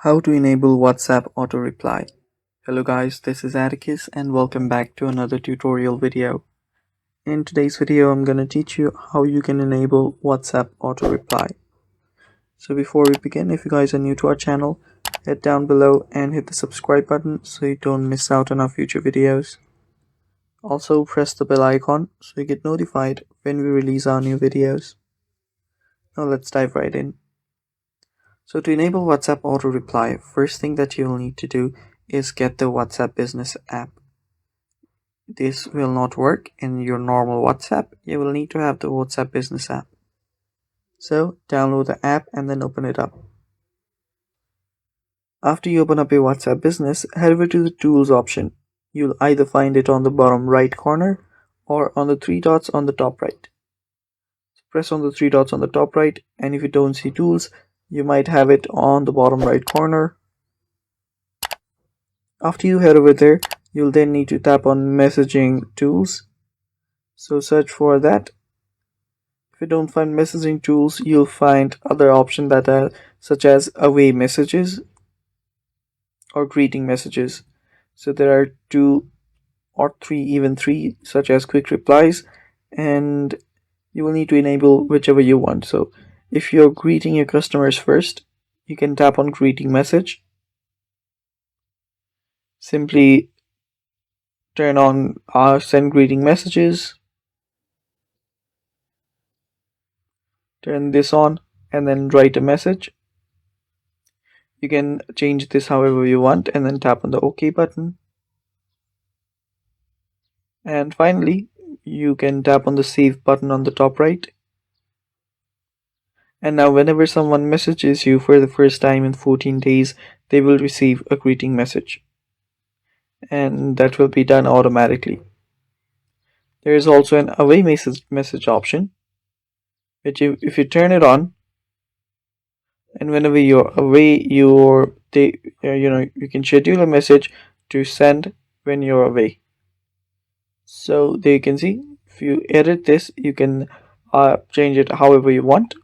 How to enable WhatsApp auto reply. Hello guys, this is Atticus and welcome back to another tutorial video. In today's video, I'm going to teach you how you can enable WhatsApp auto reply. So before we begin, if you guys are new to our channel, head down below and hit the subscribe button so you don't miss out on our future videos. Also press the bell icon so you get notified when we release our new videos. Now let's dive right in. So to enable WhatsApp auto reply, first thing that you'll need to do is get the WhatsApp Business app. This will not work in your normal WhatsApp. You will need to have the WhatsApp Business app. So download the app and then open it up. After you open up your WhatsApp Business, head over to the Tools option. You'll either find it on the bottom right corner or on the three dots on the top right. So press on the three dots on the top right, and if you don't see Tools, you might have it on the bottom right corner. After you head over there, you'll then need to tap on Messaging Tools. So search for that. If you don't find Messaging Tools, you'll find other options that are such as Away Messages or Greeting Messages. So there are two or three, even three, such as Quick Replies, and you will need to enable whichever you want. So if you're greeting your customers first, you can tap on Greeting Message. Simply turn on Send Greeting Messages. Turn this on and then write a message. You can change this however you want and then tap on the OK button. And finally, you can tap on the Save button on the top right. And now whenever someone messages you for the first time in 14 days, they will receive a greeting message. And that will be done automatically. There is also an Away message option, which if you turn it on, and whenever you're away, you can schedule a message to send when you're away. So there you can see, if you edit this, you can change it however you want.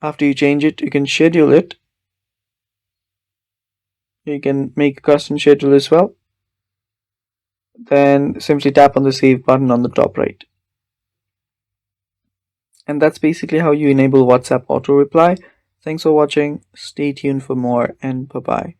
After you change it, you can schedule it. You can make a custom schedule as well. Then simply tap on the Save button on the top right. And that's basically how you enable WhatsApp auto reply. Thanks for watching. Stay tuned for more, and bye bye.